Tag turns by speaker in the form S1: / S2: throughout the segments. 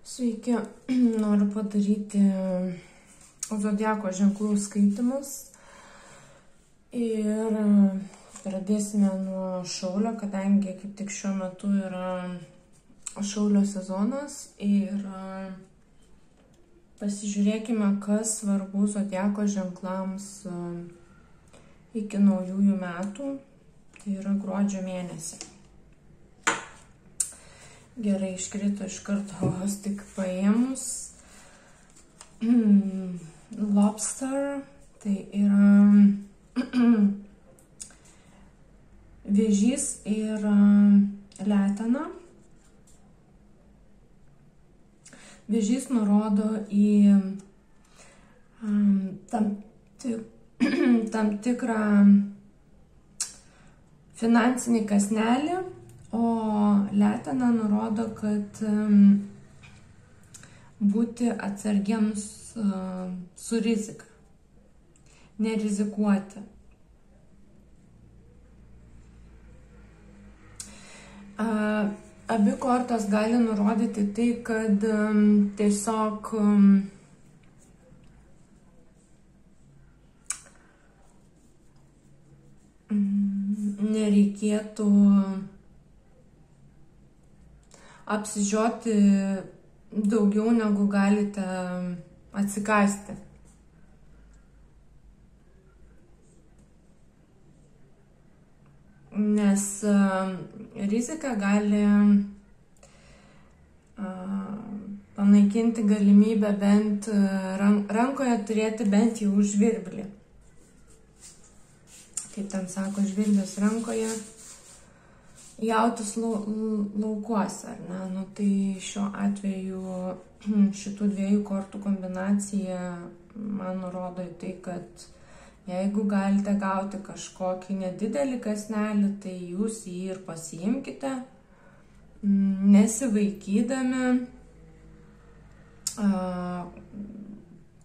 S1: Sveiki, noriu padaryti zodiako ženklų skaitymus ir pradėsime nuo šaulio, kadangi kaip tik šiuo metu yra šaulio sezonas ir pasižiūrėkime, kas svarbu zodiako ženklams iki naujųjų metų, tai yra gruodžio mėnesį. Gerai, iškrito iš karto vos tik paėmus. Lobster, tai yra vėžys ir letena. Vėžys nurodo į tam tikrą finansinį kąsnelį, o letena nurodo, kad būti atsargiems su rizika, nerizikuoti. Abi kortos gali nurodyti tai, kad tiesiog nereikėtų apsižioti daugiau, negu galite atsikasti. Nes rizika gali panaikinti galimybę bent rankoje turėti bent jau žvirblį. Kaip ten sako, žvirblis rankoje, jautis laukuose, ar ne? Nu, tai šiuo atveju šitų dviejų kortų kombinacija man nurodo į tai, kad jeigu galite gauti kažkokį nedidelį kąsnelį, tai jūs jį ir pasiimkite, nesivaikydami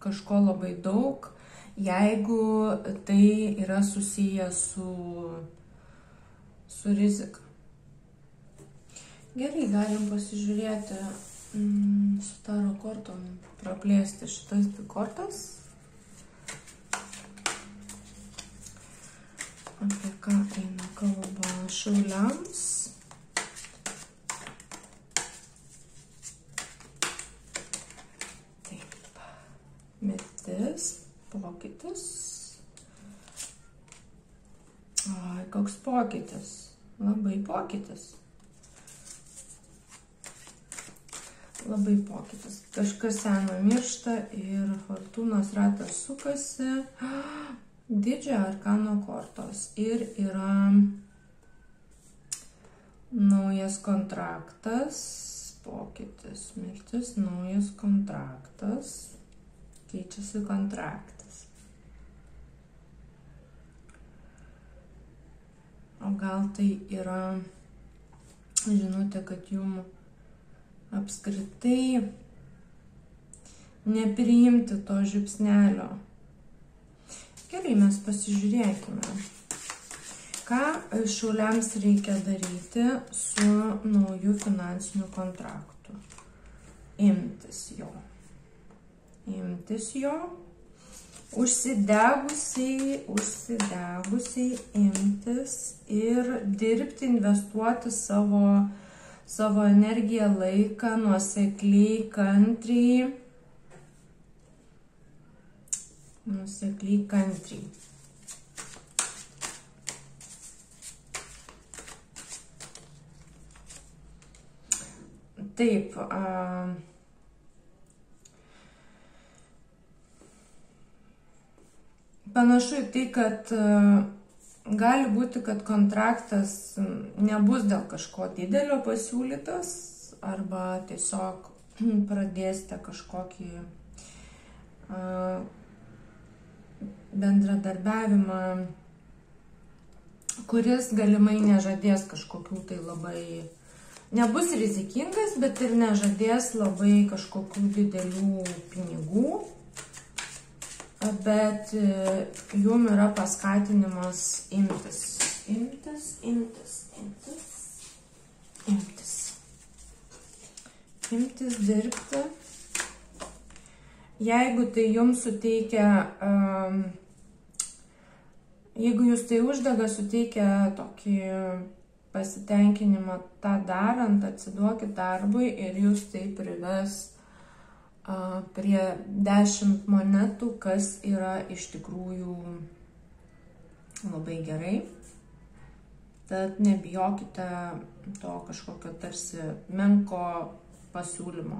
S1: kažko labai daug, jeigu tai yra susiję su rizika. Gerai, galim pasižiūrėti su taro kortom, praplėsti šitas dvi kortas. Apie ką eina kalba šauliams. Taip, mirtis, pokytis. Ai, koks pokytis, labai pokytis. Labai pokytis. Kažkas seno miršta ir fortūnos ratas sukasi. Didžiojo arkano kortos. Ir yra naujas kontraktas. Pokytis, mirtis, naujas kontraktas. Keičiasi kontraktas. O gal tai yra žinutė, kad jums apskritai nepriimti to žiupsnelio. Gerai, mes pasižiūrėkime, ką šauliams reikia daryti su nauju finansiniu kontraktu. Imtis jo. Užsidegusiai imtis ir dirbti, investuoti savo energiją, laiką, nuosekliai, kantriai. Taip, panašu į tai, kad gali būti, kad kontraktas nebus dėl kažko didelio pasiūlytas, arba tiesiog pradėsite kažkokį bendradarbiavimą, kuris galimai nežadės kažkokių tai labai, nebus rizikingas, bet ir nežadės labai kažkokių didelių pinigų. Bet jum yra paskatinimas imtis. imtis dirbti. Jeigu tai jums suteikia, jeigu jūs tai uždega, suteikia tokį pasitenkinimą tą darant, atsiduokit darbui ir jūs tai prives prie 10 monetų, kas yra iš tikrųjų labai gerai. Tad nebijokite to kažkokio tarsi menko pasiūlymo.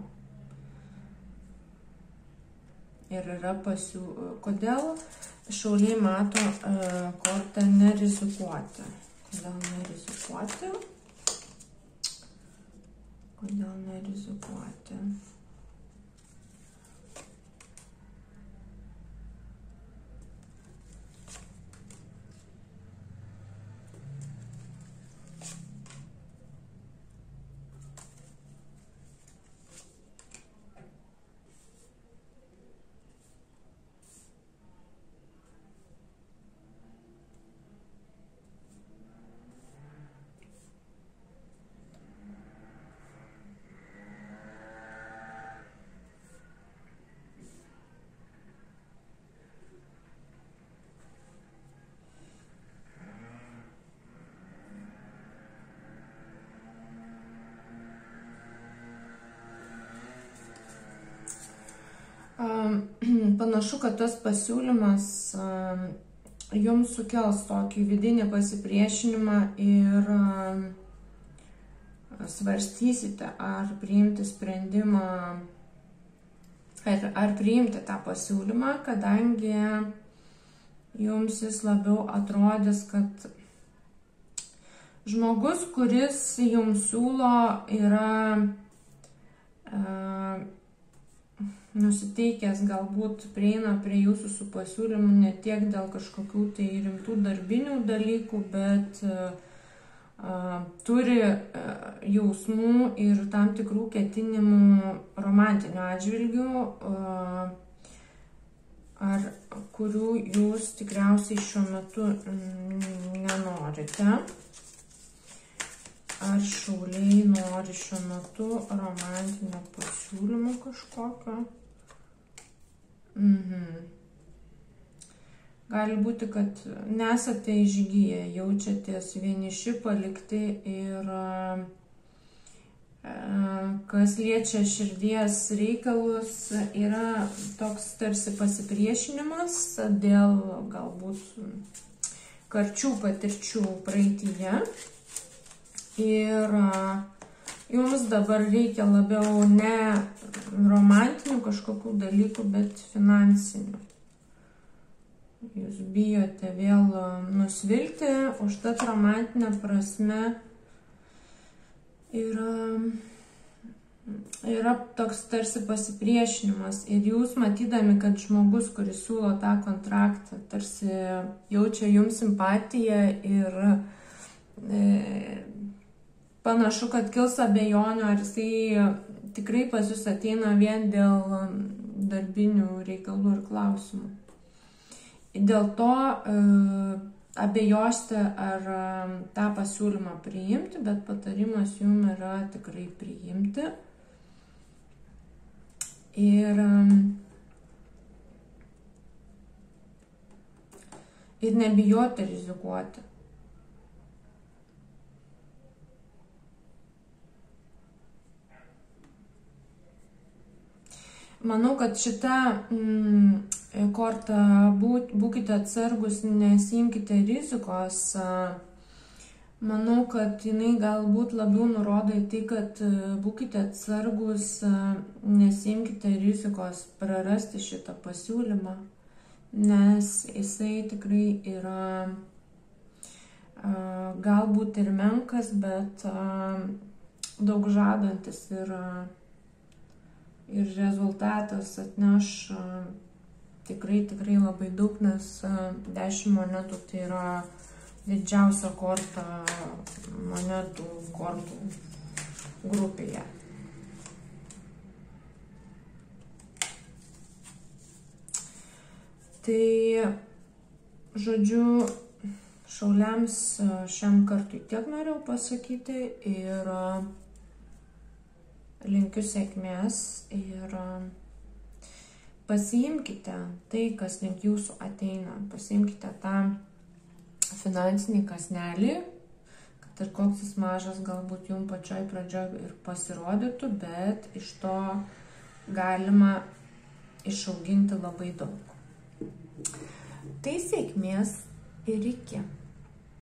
S1: Ir yra kodėl šauliai mato kortą nerizikuoti. Kodėl nerizikuoti? Kodėl nerizikuoti? Panašu, kad tas pasiūlymas jums sukels tokį vidinį pasipriešinimą ir svarstysite, ar priimti sprendimą, ar priimti tą pasiūlymą, kadangi jums jis labiau atrodys, kad žmogus, kuris jums siūlo, yra nusiteikęs, galbūt prieina prie jūsų su pasiūlymu ne tiek dėl kažkokių tai rimtų darbinių dalykų, bet turi jausmų ir tam tikrų ketinimų romantinių atžvilgių, ar kurių jūs tikriausiai šiuo metu nenorite. Ar šauliai nori šiuo metu romantinio pasiūlymo kažkokio? Gali būti, kad nesate išgyję, jaučiatės vieniši, palikti ir kas liečia širdies reikalus, yra toks tarsi pasipriešinimas dėl galbūt karčių patirčių praeityje. Ir jums dabar reikia labiau ne romantinių kažkokių dalykų, bet finansinių. Jūs bijote vėl nusvilti, užtat romantinė prasme yra toks tarsi pasipriešinimas. Ir jūs matydami, kad žmogus, kuris siūlo tą kontraktą, tarsi jaučia jums simpatiją ir panašu, kad kils abejonių, ar jisai tikrai pas jūs ateina vien dėl darbinių reikalų ir klausimų. Dėl to abejosite, ar tą pasiūlymą priimti, bet patarimas jums yra tikrai priimti. Ir nebijoti rizikuoti. Manau, kad šitą kortą būkite atsargus, nesimkite rizikos. Manau, kad jinai galbūt labiau nurodo į tai, kad būkite atsargus, nesimkite rizikos prarasti šitą pasiūlymą, nes jisai tikrai yra galbūt ir menkas, bet daug žadantis ir rezultatas atneš tikrai labai daug, nes 10 monetų tai yra didžiausia korta monetų kortų grupėje. Tai, žodžiu, šauliams šiam kartui tiek norėjau pasakyti ir linkiu sėkmės ir pasiimkite tai, kas link jūsų ateina. Pasiimkite tą finansinį kąsnelį, kad ir koks jis mažas galbūt jums pačioj pradžioj ir pasirodytų, bet iš to galima išauginti labai daug. Tai sėkmės ir iki.